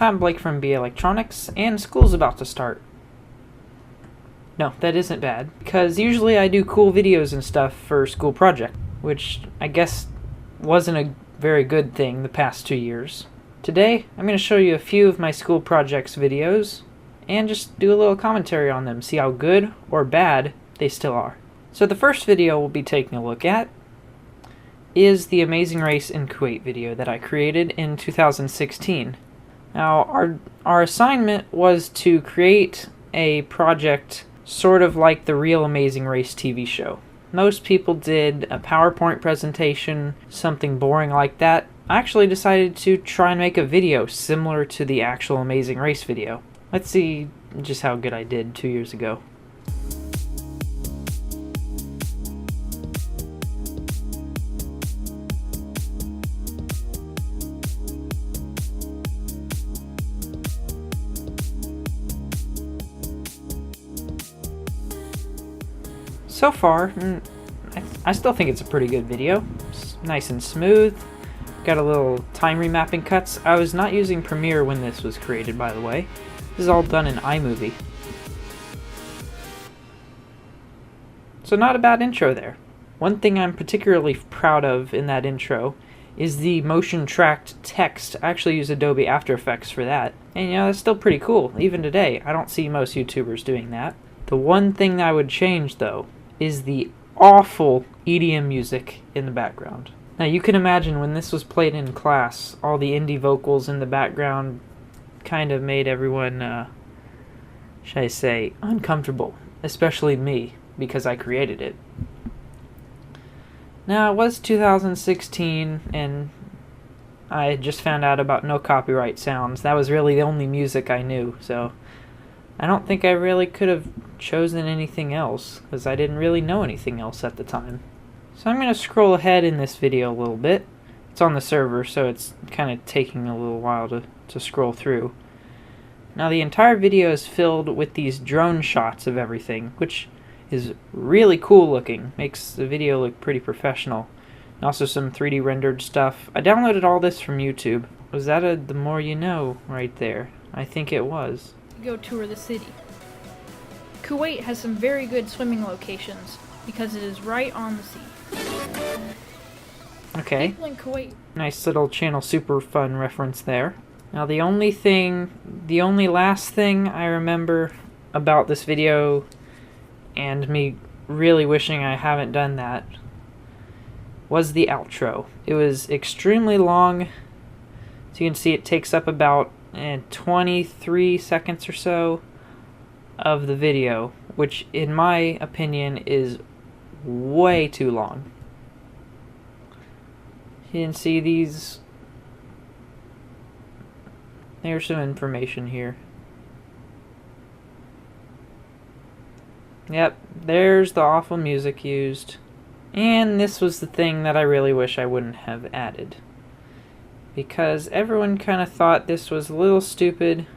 Hi, I'm Blake from baaelectronics, and school's about to start. No, that isn't bad, because usually I do cool videos and stuff for school project, which I guess wasn't a very good thing the past 2 years. Today, I'm going to show you a few of my school projects videos, and just do a little commentary on them, see how good or bad they still are. So the first video we'll be taking a look at is the Amazing Race in Kuwait video that I created in 2016. Now, our assignment was to create a project sort of like the real Amazing Race TV show. Most people did a PowerPoint presentation, something boring like that. I actually decided to try and make a video similar to the actual Amazing Race video. Let's see just how good I did 2 years ago. So far, I still think it's a pretty good video. It's nice and smooth. Got a little time remapping cuts. I was not using Premiere when this was created, by the way. This is all done in iMovie. So not a bad intro there. One thing I'm particularly proud of in that intro is the motion tracked text. I actually use Adobe After Effects for that. And you know, that's still pretty cool. Even today, I don't see most YouTubers doing that. The one thing that I would change, though, is the awful EDM music in the background. Now you can imagine when this was played in class, all the indie vocals in the background kind of made everyone, should I say, uncomfortable. Especially me, because I created it. Now it was 2016 and I had just found out about no copyright sounds. That was really the only music I knew, so I don't think I really could have chosen anything else, because I didn't really know anything else at the time. So I'm going to scroll ahead in this video a little bit. It's on the server, so it's kind of taking a little while to scroll through. Now the entire video is filled with these drone shots of everything, which is really cool looking. Makes the video look pretty professional. And also some 3D rendered stuff. I downloaded all this from YouTube. Was that a The More You Know right there? I think it was. Go tour the city. Kuwait has some very good swimming locations because it is right on the sea. Okay. People in Kuwait. Nice little Channel Super Fun reference there. Now the only last thing I remember about this video, and me really wishing I haven't done that, was the outro. It was extremely long. So you can see it takes up about 23 seconds or so of the video, which in my opinion is way too long. You can see these. There's some information here. Yep, there's the awful music used. And this was the thing that I really wish I wouldn't have added, because everyone kind of thought this was a little stupid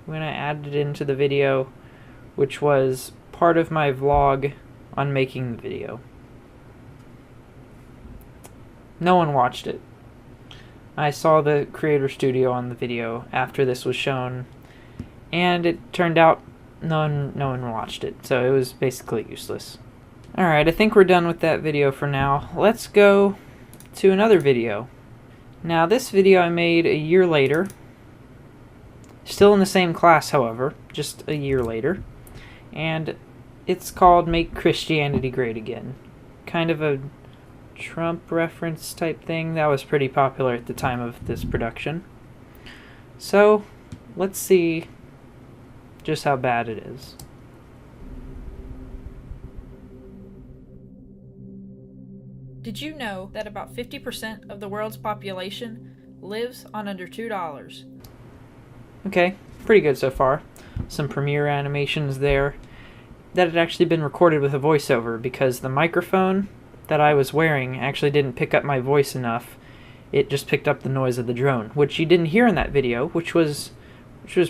when I added it into the video, which was part of my vlog on making the video. No one watched it. I saw the creator studio on the video after this was shown, and it turned out no one watched it, so it was basically useless. Alright, I think we're done with that video for now. Let's go to another video. Now this video I made a year later, still in the same class however, just a year later, and it's called Make Christianity Great Again. Kind of a Trump reference type thing that was pretty popular at the time of this production. So let's see just how bad it is. Did you know that about 50% of the world's population lives on under $2? Okay, pretty good so far. Some Premiere animations there that had actually been recorded with a voiceover, because the microphone that I was wearing actually didn't pick up my voice enough. It just picked up the noise of the drone, which you didn't hear in that video, which was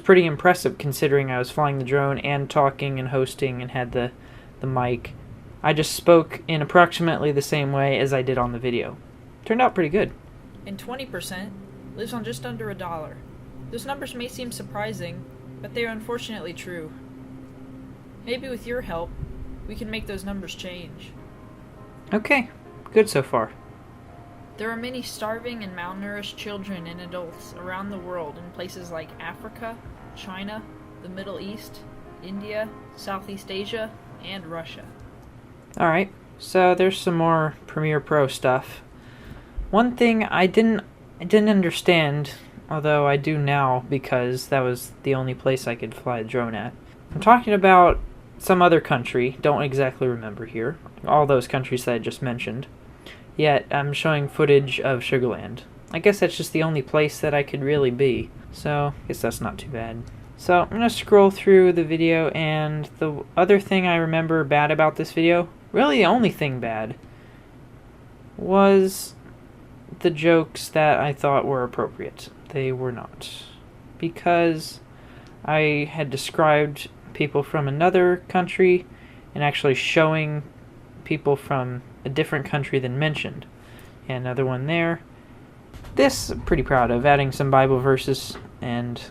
pretty impressive considering I was flying the drone and talking and hosting and had the mic. I just spoke in approximately the same way as I did on the video. Turned out pretty good. And 20% lives on just under $1. Those numbers may seem surprising, but they are unfortunately true. Maybe with your help, we can make those numbers change. Okay, good so far. There are many starving and malnourished children and adults around the world in places like Africa, China, the Middle East, India, Southeast Asia, and Russia. Alright, so there's some more Premiere Pro stuff. One thing I didn't understand, although I do now because that was the only place I could fly a drone at. I'm talking about some other country, don't exactly remember here, all those countries that I just mentioned. Yet I'm showing footage of Sugarland. I guess that's just the only place that I could really be, so I guess that's not too bad. So I'm going to scroll through the video, and the other thing I remember bad about this video, really the only thing bad, was the jokes that I thought were appropriate. They were not. Because I had described people from another country and actually showing people from a different country than mentioned. And another one there. This I'm pretty proud of, adding some Bible verses, and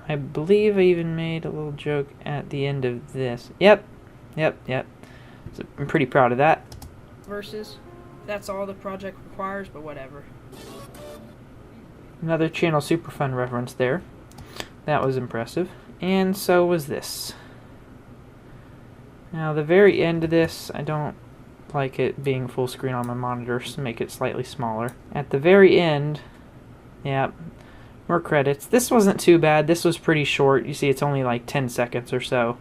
I believe I even made a little joke at the end of this. Yep. So I'm pretty proud of that. Verses. That's all the project requires, but whatever. Another Channel Superfun reference there. That was impressive. And so was this. Now the very end of this, I don't like it being full screen on my monitor, so make it slightly smaller. At the very end, yeah, more credits. This wasn't too bad. This was pretty short. You see it's only like 10 seconds or so.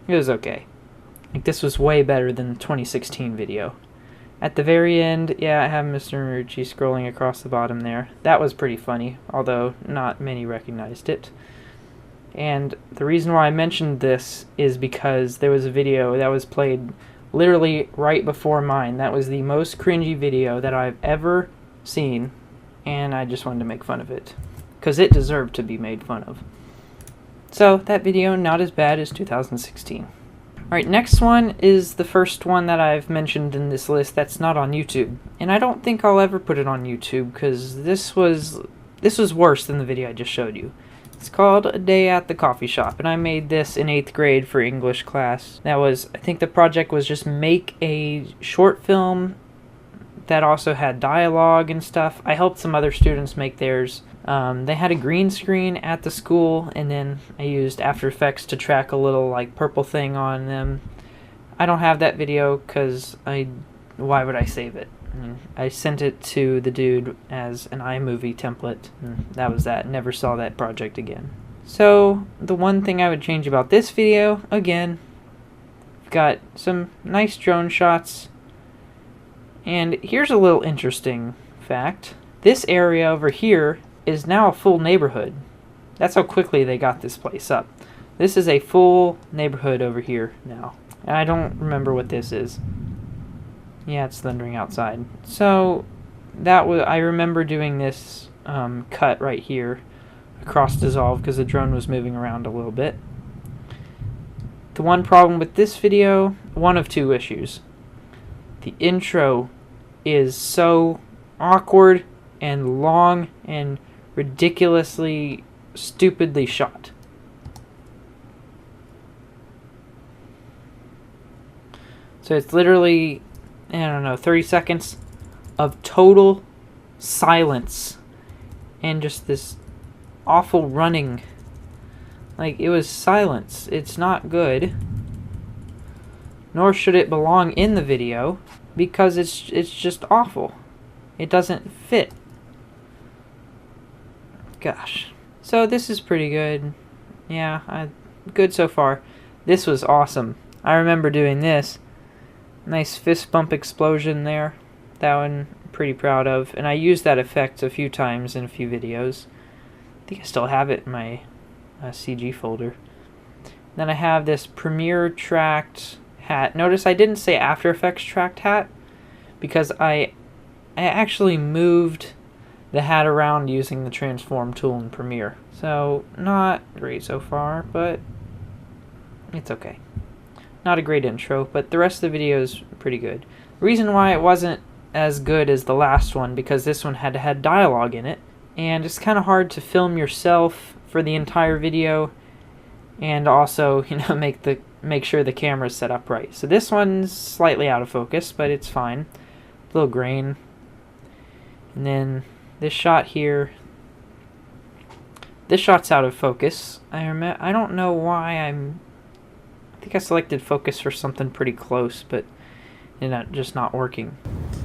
It was okay. Like, this was way better than the 2016 video. At the very end, yeah, I have Mr. Marucci scrolling across the bottom there. That was pretty funny, although not many recognized it. And the reason why I mentioned this is because there was a video that was played literally right before mine. That was the most cringy video that I've ever seen, and I just wanted to make fun of it, because it deserved to be made fun of. So, that video, not as bad as 2016. Alright, next one is the first one that I've mentioned in this list that's not on YouTube. And I don't think I'll ever put it on YouTube, because this was worse than the video I just showed you. It's called A Day at the Coffee Shop, and I made this in 8th grade for English class. That was, I think the project was just make a short film that also had dialogue and stuff. I helped some other students make theirs. They had a green screen at the school, and then I used After Effects to track a little like purple thing on them. I don't have that video because why would I save it? I sent it to the dude as an iMovie template, and that was that. Never saw that project again. So, the one thing I would change about this video, again, got some nice drone shots, and here's a little interesting fact. This area over here is now a full neighborhood. That's how quickly they got this place up. This is a full neighborhood over here now. And I don't remember what this is. Yeah, it's thundering outside. So I remember doing this cut right here across Dissolve because the drone was moving around a little bit. The one problem with this video, one of two issues. The intro is so awkward and long and ridiculously, stupidly shot. So it's literally, I don't know, 30 seconds of total silence and just this awful running. Like, it was silence. It's not good. Nor should it belong in the video because it's just awful. It doesn't fit. Gosh. So this is pretty good. Yeah, good so far. This was awesome. I remember doing this. Nice fist bump explosion there. That one I'm pretty proud of. And I used that effect a few times in a few videos. I think I still have it in my CG folder. Then I have this Premiere tracked hat. Notice I didn't say After Effects tracked hat because I actually moved the hat around using the transform tool in Premiere. So, not great so far, but it's okay. Not a great intro, but the rest of the video is pretty good. The reason why it wasn't as good as the last one, because this one had dialogue in it, and it's kind of hard to film yourself for the entire video, and also, you know, make sure the camera's set up right. So this one's slightly out of focus, but it's fine. A little grain. And then this shot here. This shot's out of focus. I don't know why I think I selected focus for something pretty close, but it's just not working.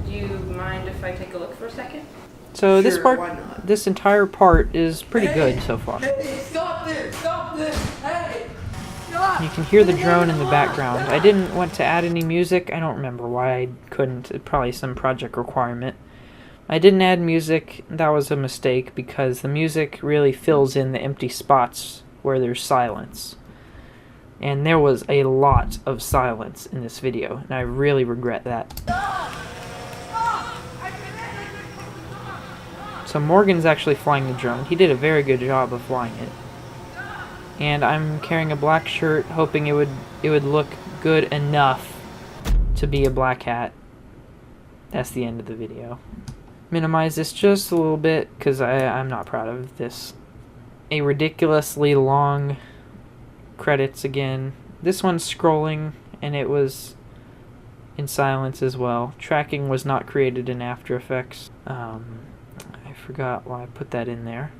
Do you mind if I take a look for a second? So Sure, this part, why not? this entire part is pretty good so far. Hey, stop this! Stop this! Hey! Stop! You can hear the drone in the background. I didn't want to add any music. I don't remember why I couldn't. It's probably some project requirement. I didn't add music. That was a mistake because the music really fills in the empty spots where there's silence. And there was a lot of silence in this video, and I really regret that. So Morgan's actually flying the drone. He did a very good job of flying it. And I'm carrying a black shirt, hoping it would look good enough to be a black hat. That's the end of the video. Minimize this just a little bit, because I'm not proud of this. A ridiculously long credits again. This one's scrolling, and it was in silence as well. Tracking was not created in After Effects. I forgot why I put that in there.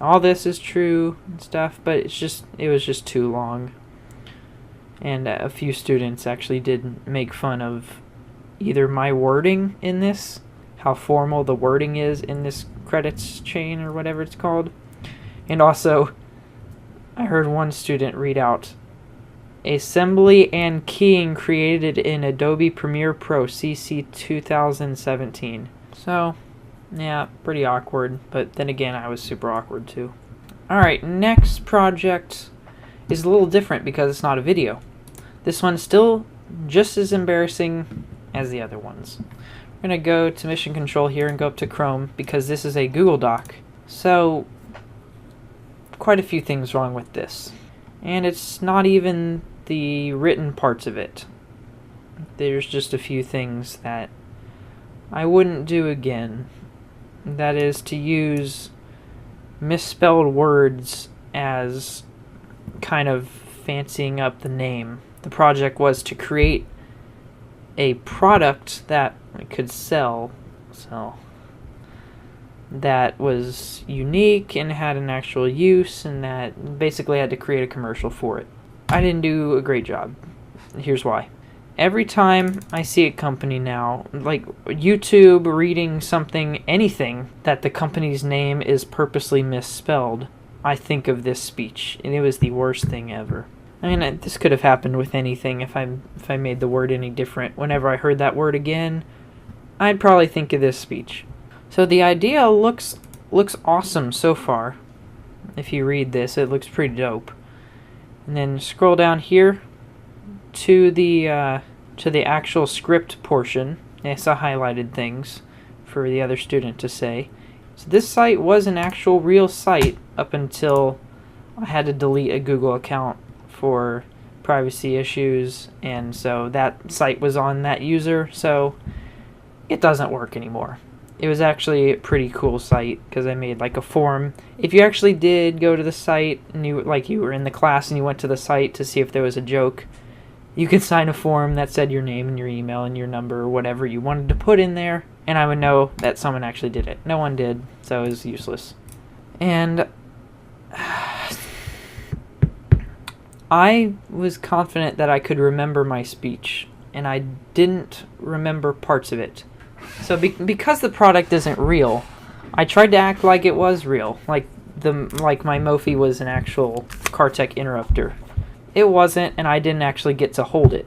All this is true and stuff, but it was just too long. And a few students actually did make fun of either my wording in this, how formal the wording is in this credits chain or whatever it's called. And also, I heard one student read out, assembly and keying created in Adobe Premiere Pro CC 2017. So, yeah, pretty awkward, but then again, I was super awkward too. Alright, next project is a little different because it's not a video. This one's still just as embarrassing as the other ones. We're going to go to Mission Control here and go up to Chrome because this is a Google Doc. So, quite a few things wrong with this. And it's not even the written parts of it. There's just a few things that I wouldn't do again. That is to use misspelled words as kind of fancying up the name. The project was to create a product that could sell that was unique and had an actual use, and that basically had to create a commercial for it. I didn't do a great job. Here's why. Every time I see a company now, like YouTube reading something, anything, that the company's name is purposely misspelled, I think of this speech, and it was the worst thing ever. I mean, this could have happened with anything if I made the word any different. Whenever I heard that word again, I'd probably think of this speech. So the idea looks awesome so far. If you read this, it looks pretty dope. And then scroll down here to the actual script portion. I saw highlighted things for the other student to say. So this site was an actual real site up until I had to delete a Google account for privacy issues, and so that site was on that user, so it doesn't work anymore. It was actually a pretty cool site because I made like a form. If you actually did go to the site and you were in the class and you went to the site to see if there was a joke, you could sign a form that said your name and your email and your number or whatever you wanted to put in there, and I would know that someone actually did it. No one did, so it was useless. And I was confident that I could remember my speech, and I didn't remember parts of it. So because the product isn't real, I tried to act like it was real, like my Mophie was an actual Cartech interrupter. It wasn't, and I didn't actually get to hold it.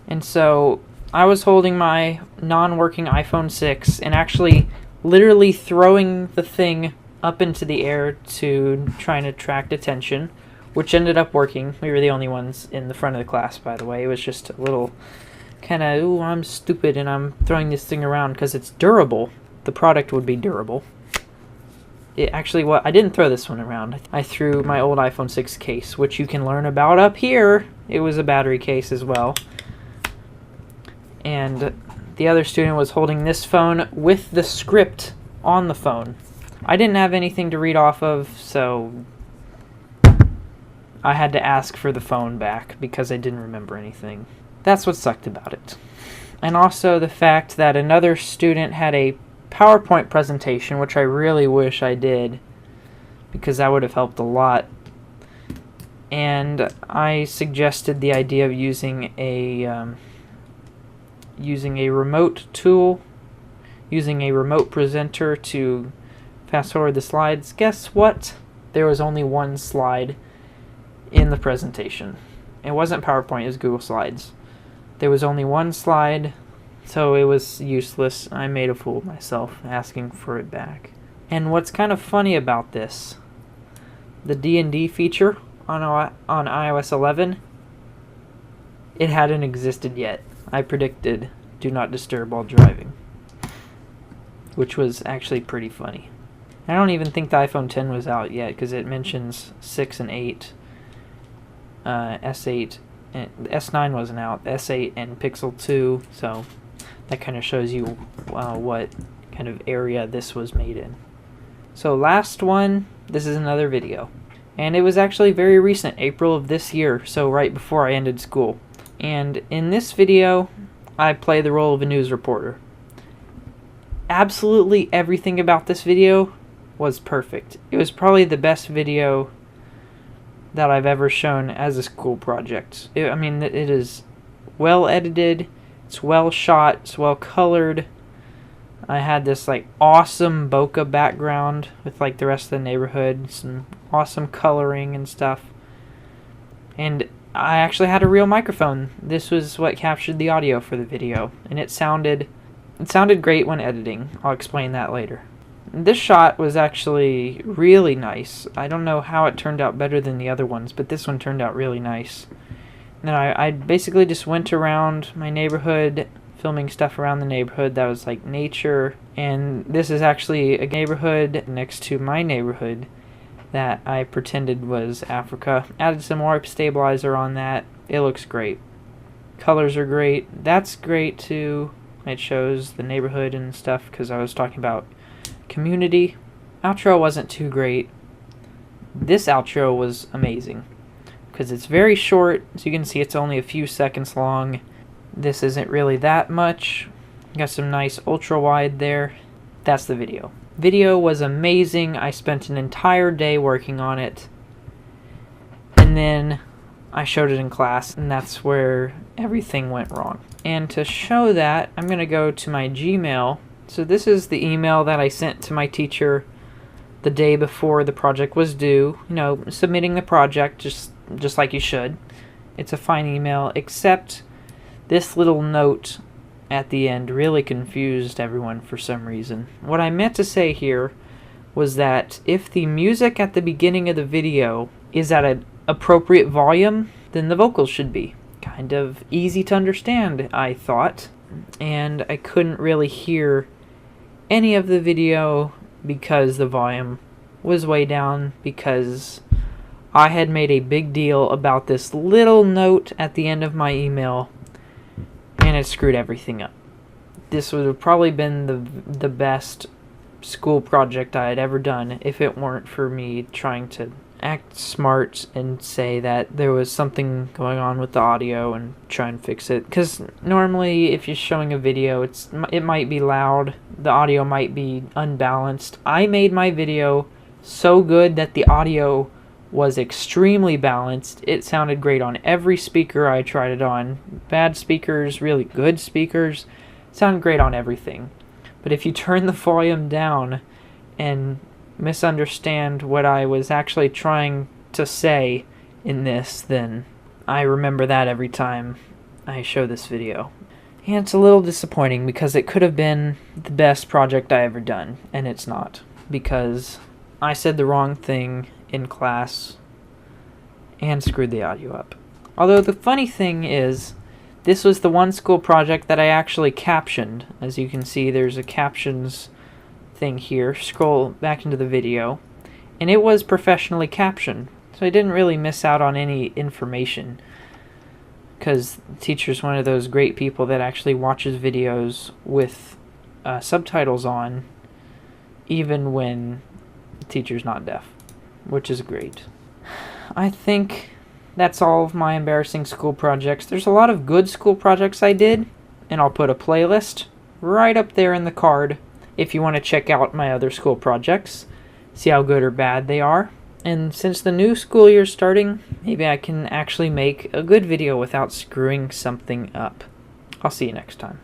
And so I was holding my non-working iPhone 6 and actually literally throwing the thing up into the air to try and attract attention, which ended up working. We were the only ones in the front of the class, by the way. It was just a little kind of, ooh, I'm stupid and I'm throwing this thing around because it's durable. The product would be durable. I didn't throw this one around. I threw my old iPhone 6 case, which you can learn about up here. It was a battery case as well. And the other student was holding this phone with the script on the phone. I didn't have anything to read off of, so I had to ask for the phone back because I didn't remember anything. That's what sucked about it. And also the fact that another student had a PowerPoint presentation, which I really wish I did, because that would have helped a lot. And I suggested the idea of using a remote tool, using a remote presenter to fast forward the slides. Guess what? There was only one slide in the presentation. It wasn't PowerPoint, it was Google Slides. There was only one slide, so it was useless. I made a fool of myself asking for it back. And what's kind of funny about this, the D&D feature on iOS 11, it hadn't existed yet. I predicted do not disturb while driving, which was actually pretty funny. I don't even think the iPhone 10 was out yet because it mentions 6 and 8, S8, and S9 wasn't out, S8 and Pixel 2, so that kind of shows you what kind of area this was made in. So last one, this is another video. And it was actually very recent, April of this year, so right before I ended school. And in this video, I play the role of a news reporter. Absolutely everything about this video was perfect. It was probably the best video that I've ever shown as a school project. I mean, it is well edited, it's well shot, it's well colored. I had this like awesome bokeh background with like the rest of the neighborhood, some awesome coloring and stuff. And I actually had a real microphone. This was what captured the audio for the video, and it sounded great when editing. I'll explain that later. This shot was actually really nice. I don't know how it turned out better than the other ones, but this one turned out really nice. And then I basically just went around my neighborhood, filming stuff around the neighborhood that was like nature. And this is actually a neighborhood next to my neighborhood that I pretended was Africa. Added some warp stabilizer on that. It looks great. Colors are great. That's great too. It shows the neighborhood and stuff because I was talking about community. Outro wasn't too great. This outro was amazing because it's very short, so you can see it's only a few seconds long. This isn't really that much. Got some nice ultra wide there. That's the video. Video was amazing. I spent an entire day working on it, and then I showed it in class, and that's where everything went wrong. And to show that, I'm going to go to my Gmail. So this is the email that I sent to my teacher the day before the project was due. You know, submitting the project just like you should. It's a fine email, except this little note at the end really confused everyone for some reason. What I meant to say here was that if the music at the beginning of the video is at an appropriate volume, then the vocals should be. Kind of easy to understand, I thought. And I couldn't really hear any of the video because the volume was way down, because I had made a big deal about this little note at the end of my email, and it screwed everything up. This would have probably been the best school project I had ever done if it weren't for me trying to act smart and say that there was something going on with the audio and try and fix it. Because normally if you're showing a video, it might be loud, the audio might be unbalanced. I made my video so good that the audio was extremely balanced. It sounded great on every speaker I tried it on. Bad speakers, really good speakers, sounded great on everything. But if you turn the volume down and misunderstand what I was actually trying to say in this, then I remember that every time I show this video. And it's a little disappointing because it could have been the best project I ever done, and it's not, because I said the wrong thing in class and screwed the audio up. Although the funny thing is, this was the one school project that I actually captioned. As you can see, there's a captions thing here. Scroll back into the video, and it was professionally captioned, so I didn't really miss out on any information, because the teacher's one of those great people that actually watches videos with subtitles on even when the teacher's not deaf, which is great. I think that's all of my embarrassing school projects. There's a lot of good school projects I did, and I'll put a playlist right up there in the card if you want to check out my other school projects, see how good or bad they are. And since the new school year's starting, maybe I can actually make a good video without screwing something up. I'll see you next time.